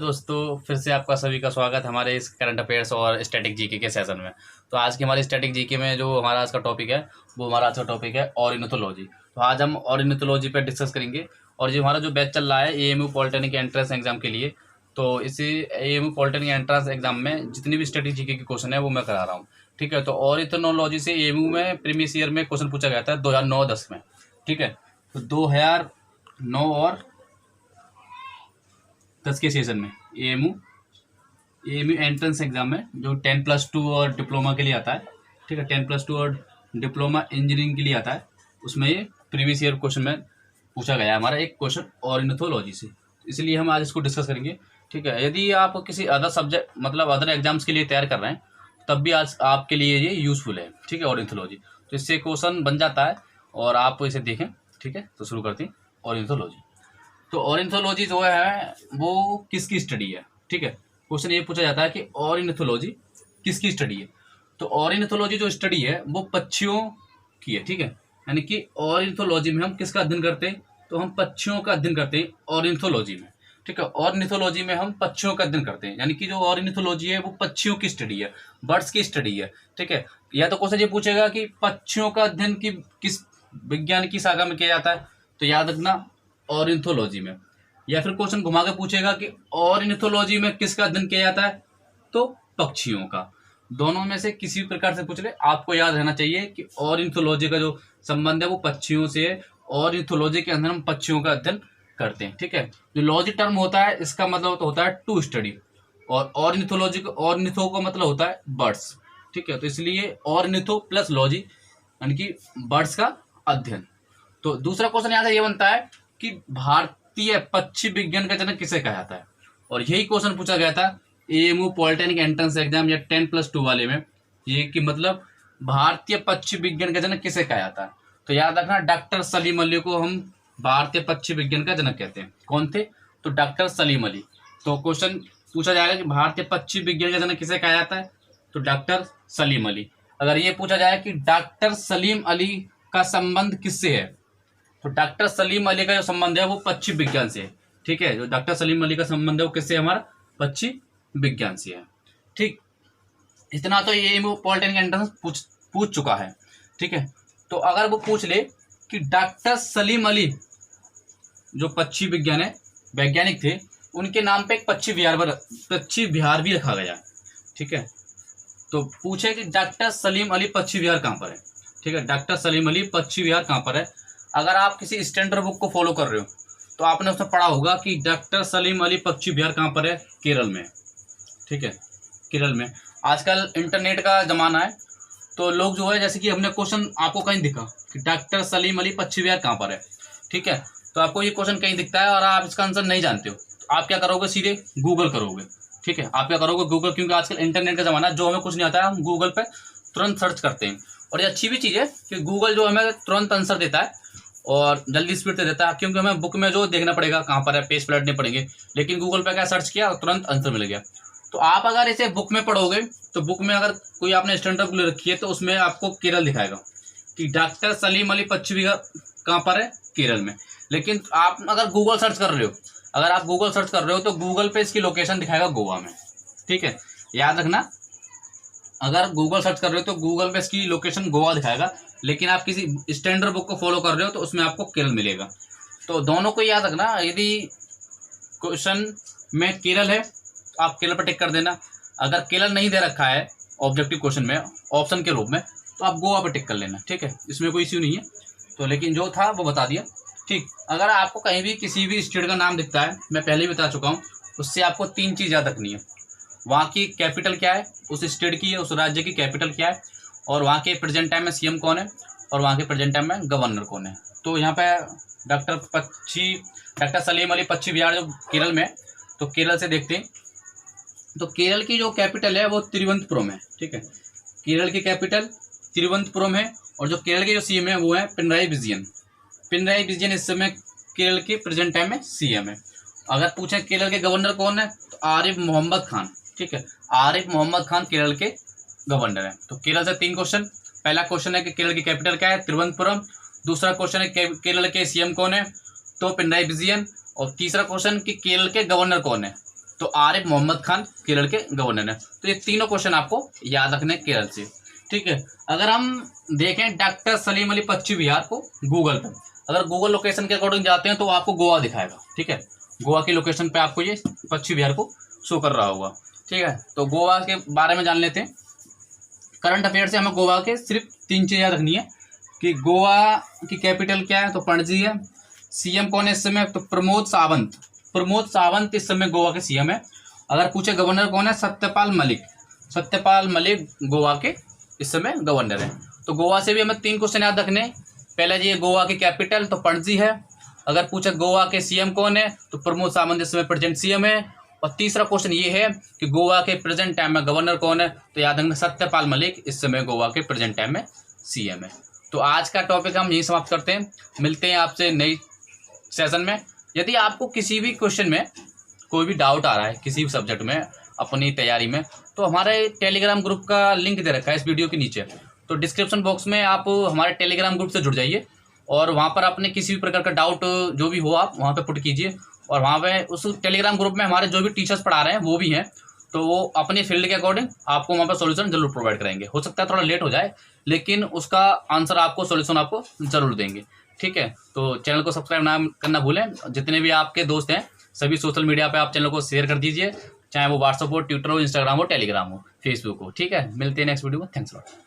दोस्तों, फिर से आपका सभी का स्वागत हमारे इस करंट अफेयर्स और स्टैटिक जीके के सेशन में। तो आज की हमारी स्टैटिक जीके में जो हमारा आज का टॉपिक है वो हमारा आज का टॉपिक है ऑर्निथोलॉजी। तो आज हम ऑर्निथोलॉजी पर डिस्कस करेंगे। और जो हमारा जो बैच चल रहा है एएमयू पॉलिटेक्निक एंट्रेंस एग्जाम के लिए, तो इसी एएमयू पॉलिटेक्निक एंट्रेंस एग्जाम में जितनी भी स्टैटिक जीके के क्वेश्चन है वो मैं करा रहा हूँ। ठीक है, तो ऑर्निथोलॉजी से एएमयू में प्रीवियस ईयर में क्वेश्चन पूछा गया था 2009-10 में। ठीक है, तो 2009 और 10 के सेशन में एएमयू एंट्रेंस एग्जाम में जो 10+2 और डिप्लोमा के लिए आता है। ठीक है, 10+2 और डिप्लोमा इंजीनियरिंग के लिए आता है, उसमें ये प्रीवियस ईयर क्वेश्चन में पूछा गया है हमारा एक क्वेश्चन ऑर्निथोलॉजी से। इसलिए हम आज इसको डिस्कस करेंगे। ठीक है, यदि आप किसी अदर सब्जेक्ट मतलब अदर एग्जाम्स के लिए तैयार कर रहे हैं तब भी आज आपके लिए ये यूज़फुल है। ठीक है, ऑर्निथोलॉजी तो इससे क्वेश्चन बन जाता है और आप इसे देखें। ठीक है, तो शुरू करते हैं ऑर्निथोलॉजी। तो ऑर्निथोलॉजी जो है वो किसकी स्टडी है। ठीक है, क्वेश्चन ये पूछा जाता है कि ऑर्निथोलॉजी किसकी स्टडी है। तो ऑर्निथोलॉजी जो स्टडी है वो पक्षियों की है। ठीक है, यानी कि ऑर्निथोलॉजी में हम किसका अध्ययन करते हैं, तो हम पक्षियों का अध्ययन करते हैं ऑर्निथोलॉजी में। ठीक है, ऑर्निथोलॉजी में हम पक्षियों का अध्ययन करते हैं, यानी कि जो ऑर्निथोलॉजी है वो पक्षियों की स्टडी है, बर्ड्स की स्टडी है। ठीक है, या तो क्वेश्चन ये पूछेगा कि पक्षियों का अध्ययन की किस विज्ञान की शाखा में किया जाता है, तो याद रखना ऑर्निथोलॉजी में। या फिर क्वेश्चन घुमा के पूछेगा कि ऑर्निथोलॉजी में किसका अध्ययन किया जाता है, तो पक्षियों का। दोनों में से किसी भी प्रकार से पूछ ले, आपको याद रहना चाहिए कि ऑर्निथोलॉजी का जो संबंध है वो पक्षियों से है। ऑर्निथोलॉजी के अंदर हम पक्षियों का अध्ययन करते हैं। ठीक है, जो लॉजी टर्म होता है इसका मतलब तो होता है टू स्टडी, और ऑर्निथोलॉजी का ऑर्निथो का मतलब होता है बर्ड्स। ठीक है, तो इसलिए ऑर्निथो प्लस लॉजी यानी कि बर्ड्स का अध्ययन। तो दूसरा क्वेश्चन यहाँ से ये बनता है कि भारतीय पक्षी विज्ञान का जनक किसे कहा जाता है, और यही क्वेश्चन पूछा गया था एएमयू पॉलिटेक्निक एंट्रेंस एग्जाम या 10+2 वाले में। ये कि मतलब भारतीय पक्षी विज्ञान का जनक किसे कहा जाता है, तो याद रखना डॉक्टर सलीम अली को हम भारतीय पक्षी विज्ञान का जनक कहते हैं। कौन थे, तो डॉक्टर सलीम अली। तो क्वेश्चन पूछा जाएगा कि भारतीय पक्षी विज्ञान का जनक किसे कहा जाता है, तो डॉक्टर सलीम अली। अगर ये पूछा जाए कि डॉक्टर सलीम अली का संबंध किससे है, तो डॉक्टर सलीम अली का जो संबंध है वो पक्षी विज्ञान से है। ठीक है, जो डॉक्टर सलीम अली का संबंध है वो किससे, हमारा पक्षी विज्ञान से है। ठीक, इतना तो ये पॉलिटेक्निक एंट्रेंस पूछ चुका है। ठीक है, तो अगर वो पूछ ले कि डॉक्टर सलीम अली जो पक्षी विज्ञान है वैज्ञानिक थे, उनके नाम पे एक पक्षी विहार भी रखा गया। ठीक है, तो पूछे कि डॉक्टर सलीम अली पक्षी विहार कहाँ पर है। ठीक है, डॉक्टर सलीम अली पक्षी विहार कहाँ पर है। अगर आप किसी स्टैंडर्ड बुक को फॉलो कर रहे हो तो आपने उसमें पढ़ा होगा कि डॉक्टर सलीम अली पक्षी विहार कहाँ पर है, केरल में। ठीक है, केरल में। आजकल इंटरनेट का ज़माना है, तो लोग जो है जैसे कि हमने क्वेश्चन आपको कहीं दिखा कि डॉक्टर सलीम अली पक्षी विहार कहाँ पर है। ठीक है, तो आपको ये क्वेश्चन कहीं दिखता है और आप इसका आंसर नहीं जानते हो, तो आप क्या करोगे, सीधे गूगल करोगे। ठीक है, आप क्या करोगे, गूगल, क्योंकि आजकल इंटरनेट का ज़माना है, जो हमें कुछ नहीं आता है हम गूगल पर तुरंत सर्च करते हैं। और ये अच्छी भी चीज़ है कि गूगल जो हमें तुरंत आंसर देता है और जल्दी स्पीड से देता है, क्योंकि हमें बुक में जो देखना पड़ेगा कहाँ पर है, पेज पलटने पड़ेंगे। लेकिन गूगल पे क्या सर्च किया और तुरंत आंसर मिल गया। तो आप अगर इसे बुक में पढ़ोगे तो बुक में अगर कोई आपने स्टैंडर्ड बुक ले रखी है तो उसमें आपको केरल दिखाएगा कि डॉक्टर सलीम अली पक्षी विहार कहाँ पर है, केरल में। लेकिन आप अगर गूगल सर्च कर रहे हो, तो गूगल पे इसकी लोकेशन दिखाएगा गोवा में। ठीक है, याद रखना, अगर गूगल सर्च कर रहे हो तो गूगल पे इसकी लोकेशन गोवा दिखाएगा, लेकिन आप किसी स्टैंडर्ड बुक को फॉलो कर रहे हो तो उसमें आपको केरल मिलेगा। तो दोनों को याद रखना, यदि क्वेश्चन में केरल है तो आप केरल पर टिक कर देना। अगर केरल नहीं दे रखा है ऑब्जेक्टिव क्वेश्चन में ऑप्शन के रूप में तो आप गोवा पर टिक कर लेना। ठीक है, इसमें कोई इश्यू नहीं है। तो लेकिन जो था वो बता दिया। ठीक, अगर आपको कहीं भी किसी भी स्टेट का नाम दिखता है, मैं पहले ही बता चुका हूँ, उससे आपको 3 चीज़ याद रखनी है। वहाँ की कैपिटल क्या है, उस स्टेट की, उस राज्य की कैपिटल क्या है, और वहाँ के प्रेजेंट टाइम में सीएम कौन है, और वहाँ के प्रेजेंट टाइम में गवर्नर कौन है। तो यहाँ पे डॉक्टर सलीम अली पक्षी विहार जो केरल में है, तो केरल से देखते हैं। तो केरल की जो कैपिटल है वो तिरुवनंतपुरम है। ठीक है, केरल की कैपिटल तिरुवनंतपुरम है, और जो केरल के जो सीएम है वो है पिनराई विजयन इस समय केरल के प्रेजेंट टाइम में सीएम है। अगर पूछे केरल के गवर्नर कौन है, तो आरिफ मोहम्मद खान। ठीक है, आरिफ मोहम्मद खान केरल के गवर्नर है। तो केरल से 3 क्वेश्चन। पहला क्वेश्चन है कि केरल की कैपिटल क्या है, तिरुवनंतपुरम। दूसरा क्वेश्चन है केरल के सीएम कौन है, तो पिनराई विजयन। और तीसरा क्वेश्चन कि केरल के गवर्नर कौन है, तो आरिफ मोहम्मद खान केरल के गवर्नर है। तो ये तीनों क्वेश्चन आपको याद रखने केरल से, ठीक है। अगर हम देखें डॉक्टर सलीम अली पश्चिम बिहार को गूगल पे, अगर गूगल लोकेशन के अकॉर्डिंग जाते हैं तो आपको गोवा दिखाएगा, ठीक है। गोवा की लोकेशन पे आपको ये पश्चिम बिहार को शो कर रहा होगा, ठीक है। तो गोवा के बारे में जान लेते हैं। करंट अफेयर से हमें गोवा के सिर्फ 3 चीज़ याद रखनी है कि गोवा की कैपिटल क्या है, तो पणजी है। सीएम कौन है इस समय, तो प्रमोद सावंत। प्रमोद सावंत इस समय गोवा के सीएम है। अगर पूछे गवर्नर कौन है, सत्यपाल मलिक। सत्यपाल मलिक गोवा के इस समय गवर्नर है। तो गोवा से भी हमें 3 क्वेश्चन याद रखने। पहले जी गोवा की कैपिटल तो पणजी है। अगर पूछे गोवा के सीएम कौन है, तो प्रमोद सावंत इस समय प्रेजेंट सीएम है। और तीसरा क्वेश्चन ये है कि गोवा के प्रेजेंट टाइम में गवर्नर कौन है, तो याद रखना सत्यपाल मलिक इस समय गोवा के प्रेजेंट टाइम में सीएम है। तो आज का टॉपिक हम यही समाप्त करते हैं। मिलते हैं आपसे नई सेशन में। यदि आपको किसी भी क्वेश्चन में कोई भी डाउट आ रहा है किसी भी सब्जेक्ट में अपनी तैयारी में, तो हमारे टेलीग्राम ग्रुप का लिंक दे रखा है इस वीडियो के नीचे। तो डिस्क्रिप्शन बॉक्स में आप हमारे टेलीग्राम ग्रुप से जुड़ जाइए और वहाँ पर अपने किसी भी प्रकार का डाउट जो भी हो आप वहाँ पे पुट कीजिए। और वहाँ पे उस टेलीग्राम ग्रुप में हमारे जो भी टीचर्स पढ़ा रहे हैं वो भी हैं, तो वो अपनी फील्ड के अकॉर्डिंग आपको वहाँ पर सॉल्यूशन जरूर प्रोवाइड करेंगे। हो सकता है थोड़ा लेट हो जाए, लेकिन उसका आंसर आपको सॉल्यूशन आपको जरूर देंगे, ठीक है। तो चैनल को सब्सक्राइब ना करना भूलें। जितने भी आपके दोस्त हैं सभी सोशल मीडिया पे आप चैनल को शेयर कर दीजिए, चाहे वो व्हाट्सअप हो, ट्विटर हो, इंस्टाग्राम हो, टेलीग्राम हो, फेसबुक हो, ठीक है। मिलते हैं नेक्स्ट वीडियो में। Thanks lot.